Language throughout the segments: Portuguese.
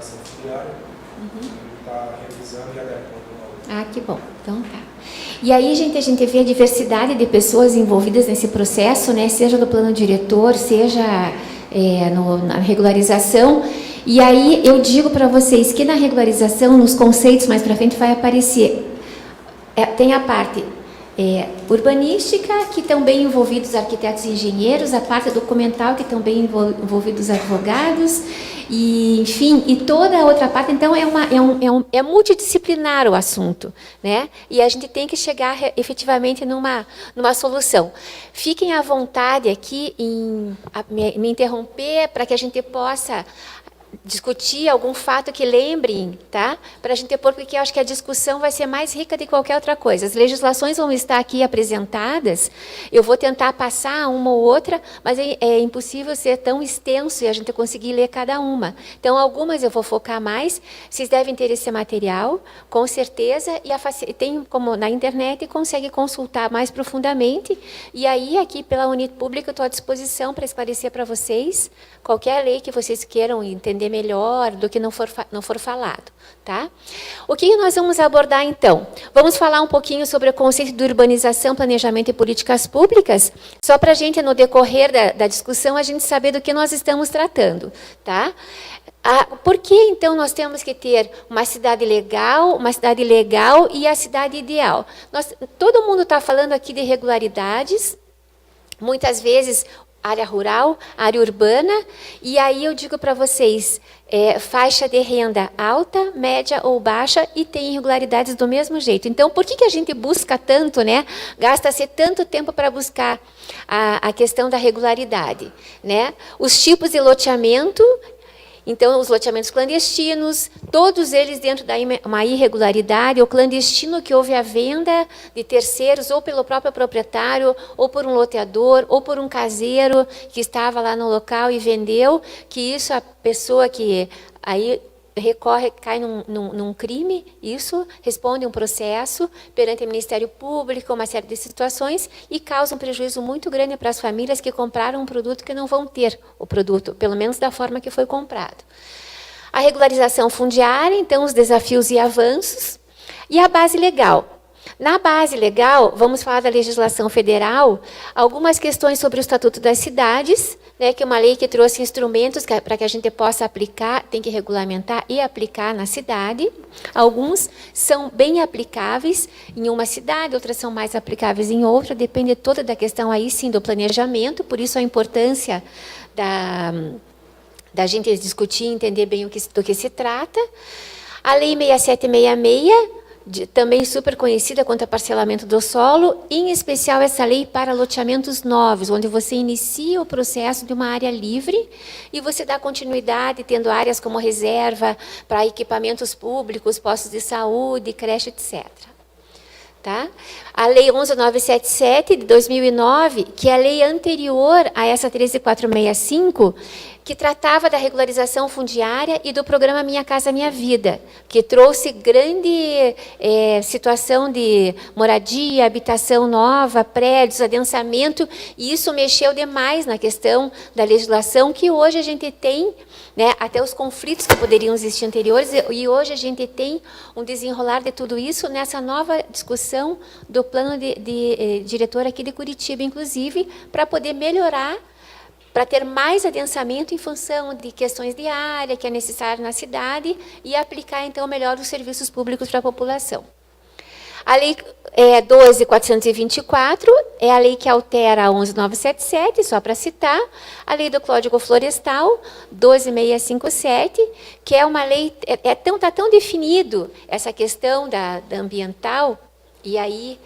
regularização fundiária, e está revisando e adequando uma outra. Que bom. Então tá. E aí, gente, a gente vê a diversidade de pessoas envolvidas nesse processo, né? Seja no plano diretor, seja na regularização. E aí eu digo para vocês que na regularização, nos conceitos mais para frente, vai aparecer. Tem a parte urbanística, que estão bem envolvidos arquitetos e engenheiros, a parte documental, que estão bem envolvidos advogados, e, enfim, e toda a outra parte. Então, é multidisciplinar o assunto, né? E a gente tem que chegar efetivamente numa solução. Fiquem à vontade aqui em me interromper para que a gente possa discutir algum fato que lembrem, tá? Para a gente pôr, porque eu acho que a discussão vai ser mais rica de qualquer outra coisa. As legislações vão estar aqui apresentadas, eu vou tentar passar uma ou outra, mas é impossível ser tão extenso e a gente conseguir ler cada uma. Então, algumas eu vou focar mais, vocês devem ter esse material, com certeza, e tem como na internet, consegue consultar mais profundamente, e aí, aqui pela Unipública, eu estou à disposição para esclarecer para vocês qualquer lei que vocês queiram entender melhor do que não for falado, tá? O que nós vamos abordar, então? Vamos falar um pouquinho sobre o conceito de urbanização, planejamento e políticas públicas, só para a gente, no decorrer da discussão, a gente saber do que nós estamos tratando, tá? Por que, então, nós temos que ter uma cidade legal e a cidade ideal? Todo mundo está falando aqui de regularidades, muitas vezes área rural, área urbana, e aí eu digo para vocês, faixa de renda alta, média ou baixa, e tem irregularidades do mesmo jeito. Então, por que a gente busca tanto, né? Gasta-se tanto tempo para buscar a questão da regularidade, né? Os tipos de loteamento. Então, os loteamentos clandestinos, todos eles dentro de uma irregularidade, o clandestino que houve a venda de terceiros, ou pelo próprio proprietário, ou por um loteador, ou por um caseiro que estava lá no local e vendeu, que isso a pessoa que aí recorre, cai num crime, isso responde um processo perante o Ministério Público, uma série de situações, e causa um prejuízo muito grande para as famílias que compraram um produto que não vão ter o produto, pelo menos da forma que foi comprado. A regularização fundiária, então, os desafios e avanços, e a base legal. Na base legal, vamos falar da legislação federal, algumas questões sobre o Estatuto das Cidades, né, que é uma lei que trouxe instrumentos para que a gente possa aplicar, tem que regulamentar e aplicar na cidade. Alguns são bem aplicáveis em uma cidade, outras são mais aplicáveis em outra, depende toda da questão aí sim do planejamento, por isso a importância da gente discutir e entender bem do que se trata. A Lei 6766, também super conhecida quanto a parcelamento do solo, em especial essa lei para loteamentos novos, onde você inicia o processo de uma área livre e você dá continuidade, tendo áreas como reserva para equipamentos públicos, postos de saúde, creche, etc. Tá? A Lei 11.977, de 2009, que é a lei anterior a essa 13.465, que tratava da regularização fundiária e do programa Minha Casa Minha Vida, que trouxe grande situação de moradia, habitação nova, prédios, adensamento, e isso mexeu demais na questão da legislação, que hoje a gente tem, né, até os conflitos que poderiam existir anteriores, e hoje a gente tem um desenrolar de tudo isso nessa nova discussão do plano de diretor aqui de Curitiba, inclusive, para poder melhorar, para ter mais adensamento em função de questões de área que é necessário na cidade e aplicar, então, melhor os serviços públicos para a população. A Lei 12.424 é a lei que altera a 11.977, só para citar. A Lei do Código Florestal, 12.657, que é uma lei... Está tão definido essa questão da ambiental, e aí,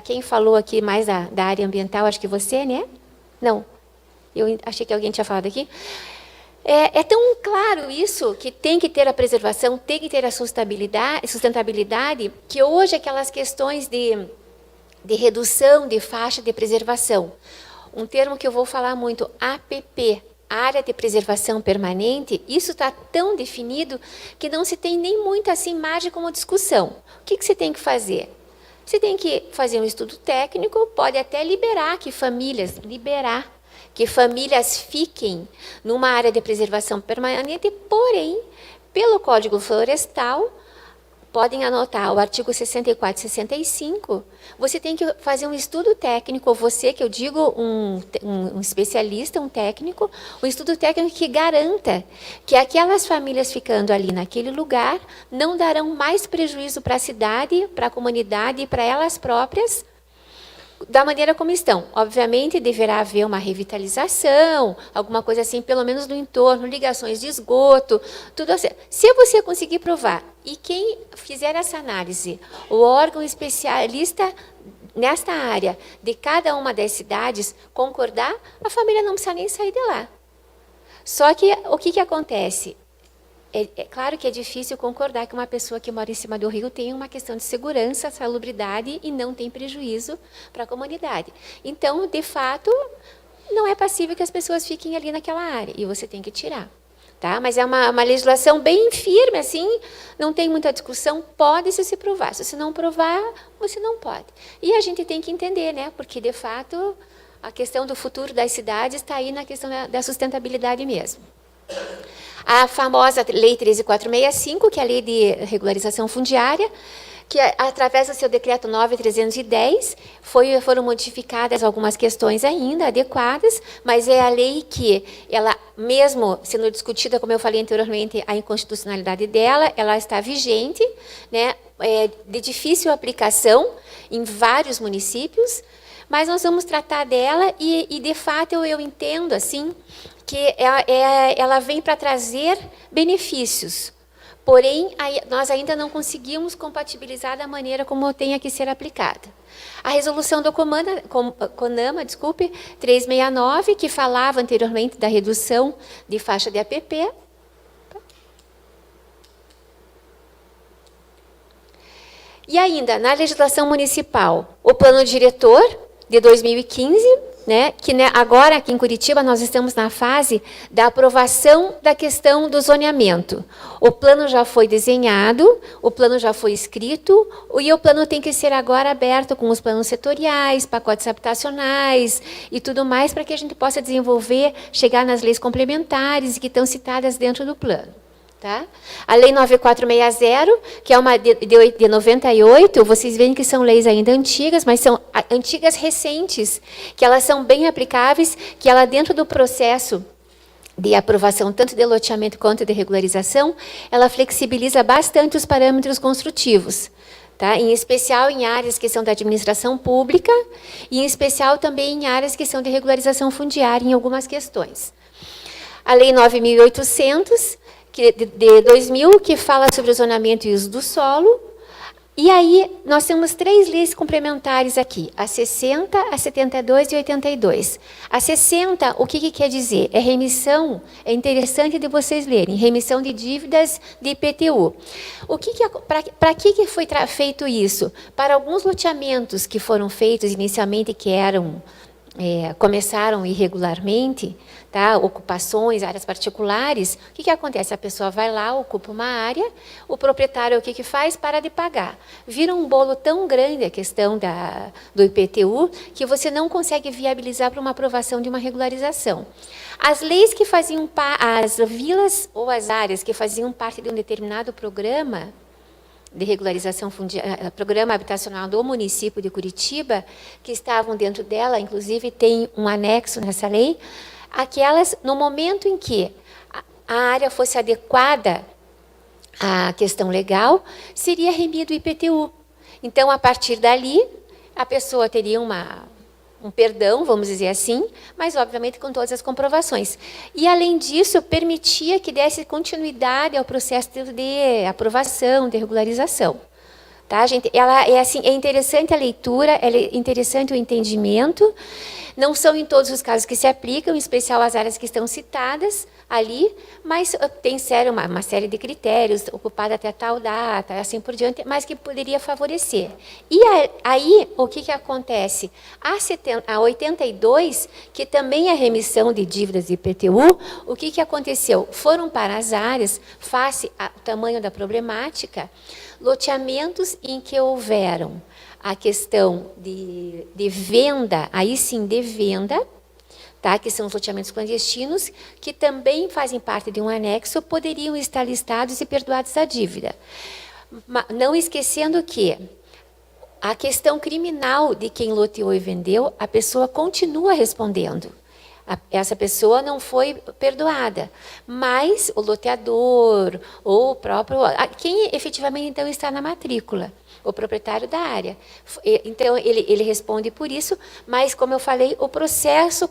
quem falou aqui mais da área ambiental, acho que você, né? Não. Eu achei que alguém tinha falado aqui. É tão claro isso, que tem que ter a preservação, tem que ter a sustentabilidade, que hoje aquelas questões de redução de faixa de preservação, um termo que eu vou falar muito, APP, Área de Preservação Permanente, isso está tão definido que não se tem nem muito assim margem como discussão. O que você tem que fazer? Você tem que fazer um estudo técnico, pode até liberar que famílias, que famílias fiquem numa área de preservação permanente, porém, pelo Código Florestal, podem anotar o artigo 64 e 65, você tem que fazer um estudo técnico, você, que eu digo, um especialista, um técnico, um estudo técnico que garanta que aquelas famílias ficando ali naquele lugar não darão mais prejuízo para a cidade, para a comunidade e para elas próprias, da maneira como estão. Obviamente, deverá haver uma revitalização, alguma coisa assim, pelo menos no entorno, ligações de esgoto, tudo assim. Se você conseguir provar, e quem fizer essa análise, o órgão especialista nesta área de cada uma das cidades concordar, a família não precisa nem sair de lá. Só que o que acontece? É claro que é difícil concordar que uma pessoa que mora em cima do rio tem uma questão de segurança, salubridade e não tem prejuízo para a comunidade. Então, de fato, não é passível que as pessoas fiquem ali naquela área e você tem que tirar. Tá? Mas é uma legislação bem firme, assim, não tem muita discussão, pode-se se provar. Se você não provar, você não pode. E a gente tem que entender, né? Porque, de fato, a questão do futuro das cidades está aí na questão da sustentabilidade mesmo. A famosa Lei 13.465, que é a Lei de Regularização Fundiária, que através do seu Decreto 9.310 foram modificadas algumas questões ainda adequadas, mas é a lei que, ela mesmo sendo discutida, como eu falei anteriormente, a inconstitucionalidade dela, ela está vigente, né, de difícil aplicação em vários municípios, mas nós vamos tratar dela e de fato, eu entendo assim, que ela vem para trazer benefícios, porém, nós ainda não conseguimos compatibilizar da maneira como tenha que ser aplicada. A resolução do CONAMA, 369, que falava anteriormente da redução de faixa de APP. E ainda, na legislação municipal, o plano diretor de 2015, né, que agora aqui em Curitiba nós estamos na fase da aprovação da questão do zoneamento. O plano já foi desenhado, o plano já foi escrito, e o plano tem que ser agora aberto com os planos setoriais, pacotes habitacionais e tudo mais, para que a gente possa desenvolver, chegar nas leis complementares que estão citadas dentro do plano. Tá? A Lei 9460, que é uma de 98, vocês veem que são leis ainda antigas, mas são antigas recentes, que elas são bem aplicáveis, que ela dentro do processo de aprovação, tanto de loteamento quanto de regularização, ela flexibiliza bastante os parâmetros construtivos. Tá? Em especial em áreas que são da administração pública, e em especial também em áreas que são de regularização fundiária, em algumas questões. A Lei 9.800, de 2000, que fala sobre o zonamento e uso do solo. E aí, nós temos 3 leis complementares aqui, a 60, a 72 e 82. A 60, o que quer dizer? É remissão, é interessante de vocês lerem, remissão de dívidas de IPTU. Para que foi feito isso? Para alguns loteamentos que foram feitos inicialmente, que começaram irregularmente, tá? Ocupações, áreas particulares, o que acontece? A pessoa vai lá, ocupa uma área, o proprietário o que faz? Para de pagar. Vira um bolo tão grande a questão do IPTU, que você não consegue viabilizar para uma aprovação de uma regularização. As leis que faziam as vilas ou as áreas que faziam parte de um determinado programa de regularização fundiária, programa habitacional do município de Curitiba, que estavam dentro dela, inclusive tem um anexo nessa lei, aquelas, no momento em que a área fosse adequada à questão legal, seria remido o IPTU. Então, a partir dali, a pessoa teria um perdão, vamos dizer assim, mas, obviamente, com todas as comprovações. E, além disso, permitia que desse continuidade ao processo de aprovação, de regularização. Tá, gente? É interessante a leitura, é interessante o entendimento. Não são em todos os casos que se aplicam, em especial as áreas que estão citadas ali, mas tem uma série de critérios, ocupada até tal data, assim por diante, mas que poderia favorecer. E aí, o que acontece? A 82, que também é remissão de dívidas de IPTU, o que aconteceu? Foram para as áreas, face ao tamanho da problemática, loteamentos em que houveram a questão de venda, aí sim de venda, tá? Que são os loteamentos clandestinos, que também fazem parte de um anexo, poderiam estar listados e perdoados da dívida. Não esquecendo que a questão criminal de quem loteou e vendeu, a pessoa continua respondendo. Essa pessoa não foi perdoada, mas o loteador, ou o próprio... Quem efetivamente, então, está na matrícula? O proprietário da área. Então, ele responde por isso, mas, como eu falei, o processo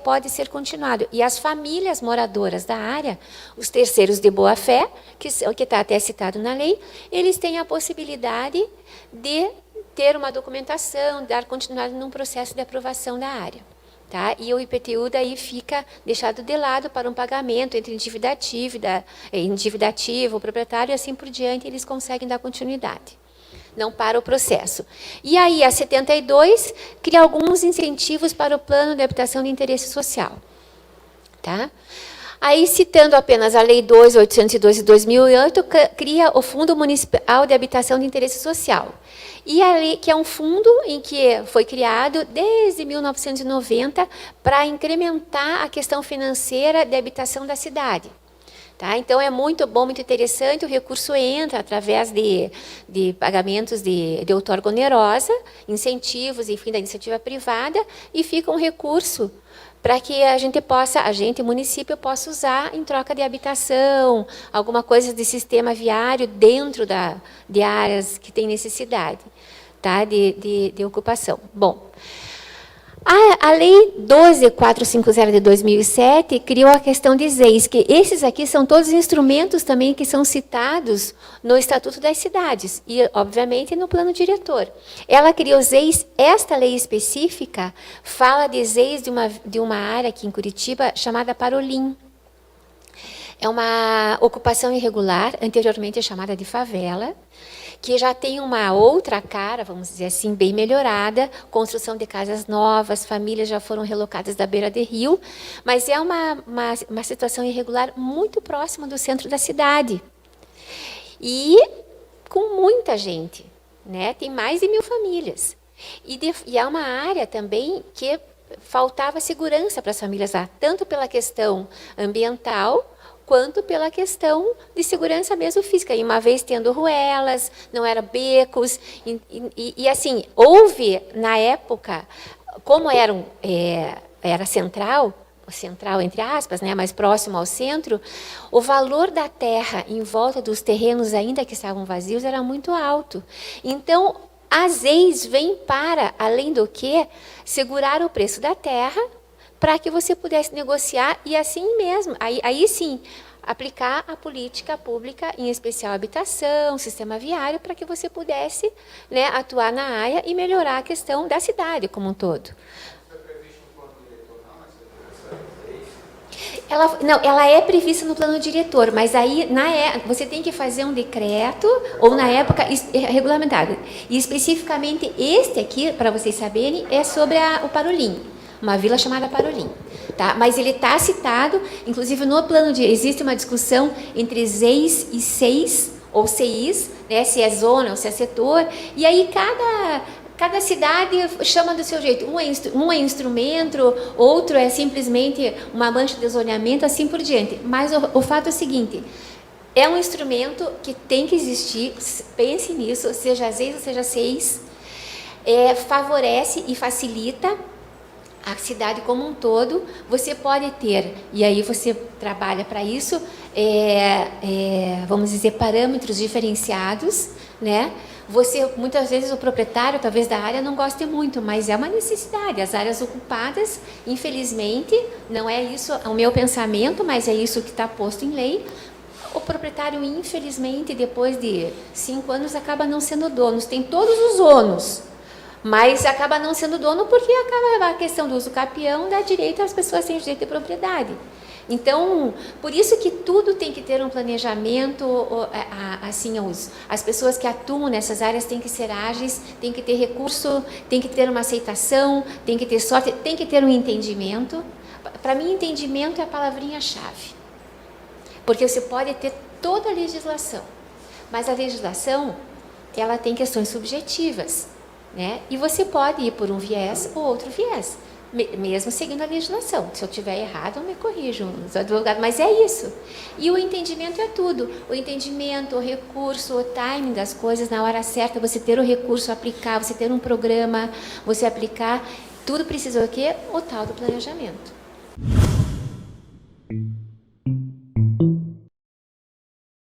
pode ser continuado. E as famílias moradoras da área, os terceiros de boa-fé, que está até citado na lei, eles têm a possibilidade de ter uma documentação, dar continuidade num processo de aprovação da área. Tá? E o IPTU daí fica deixado de lado para um pagamento entre endividativo, o proprietário e assim por diante, eles conseguem dar continuidade. Não para o processo. E aí, a 72, cria alguns incentivos para o plano de habitação de interesse social. Tá? Aí, citando apenas a Lei 2.812 de 2008, cria o Fundo Municipal de Habitação de Interesse Social. E a lei, que é um fundo em que foi criado desde 1990 para incrementar a questão financeira de habitação da cidade. Tá? Então, é muito bom, muito interessante, o recurso entra através de pagamentos de outorga onerosa, incentivos, enfim, da iniciativa privada, e fica um recurso para que o município possa usar em troca de habitação, alguma coisa de sistema viário dentro de áreas que têm necessidade, tá? de ocupação. Bom, a Lei 12.450 de 2007 criou a questão de ZEIs, que esses aqui são todos instrumentos também que são citados no Estatuto das Cidades e, obviamente, no plano diretor. Ela criou ZEIs, esta lei específica fala de ZEIs de uma área aqui em Curitiba chamada Parolim. É uma ocupação irregular, anteriormente chamada de favela, que já tem uma outra cara, vamos dizer assim, bem melhorada, construção de casas novas, famílias já foram relocadas da beira de rio, mas é uma situação irregular muito próxima do centro da cidade. E com muita gente, né? Tem mais de 1.000 famílias. E é uma área também que faltava segurança para as famílias lá, tanto pela questão ambiental, quanto pela questão de segurança mesmo física. E uma vez tendo ruelas, não eram becos, e assim, houve, na época, como era central entre aspas, né, mais próximo ao centro, o valor da terra em volta dos terrenos ainda que estavam vazios era muito alto. Então, as ZEIs vêm para, além do que, segurar o preço da terra, para que você pudesse negociar e assim mesmo, aí sim, aplicar a política pública, em especial habitação, sistema viário, para que você pudesse, né, atuar na área e melhorar a questão da cidade como um todo. Ela é prevista no plano diretor, mas aí você tem que fazer um decreto, ou na época regulamentado. E especificamente este aqui, para vocês saberem, é sobre o Parolim, uma vila chamada Parolim. Tá? Mas ele está citado, inclusive no plano existe uma discussão entre ZEIs e CEIs, ou CEIs, né, se é zona ou se é setor, e aí cada cidade chama do seu jeito. Um é instrumento, outro é simplesmente uma mancha de zoneamento, assim por diante. Mas o fato é o seguinte, é um instrumento que tem que existir, pense nisso, seja ZEIs ou seja CEIs, favorece e facilita a cidade como um todo. Você pode ter, e aí você trabalha para isso, vamos dizer, parâmetros diferenciados, né? Muitas vezes o proprietário, talvez da área, não goste muito, mas é uma necessidade. As áreas ocupadas, infelizmente, não é isso o meu pensamento, mas é isso que está posto em lei. O proprietário, infelizmente, depois de 5 anos, acaba não sendo dono. Tem todos os ônus, mas acaba não sendo dono porque acaba a questão do uso capião, dá direito às pessoas têm direito de propriedade. Então, por isso que tudo tem que ter um planejamento, assim, as pessoas que atuam nessas áreas têm que ser ágeis, têm que ter recurso, tem que ter uma aceitação, tem que ter sorte, tem que ter um entendimento. Para mim, entendimento é a palavrinha-chave, porque você pode ter toda a legislação, mas a legislação, ela tem questões subjetivas, né? E você pode ir por um viés ou outro viés. Mesmo seguindo a legislação. Se eu tiver errado, eu me corrijo, sou advogado, mas é isso. E o entendimento é tudo. O entendimento, o recurso, o timing das coisas na hora certa, você ter o recurso, aplicar, você ter um programa, você aplicar, tudo precisa o quê? O tal do planejamento.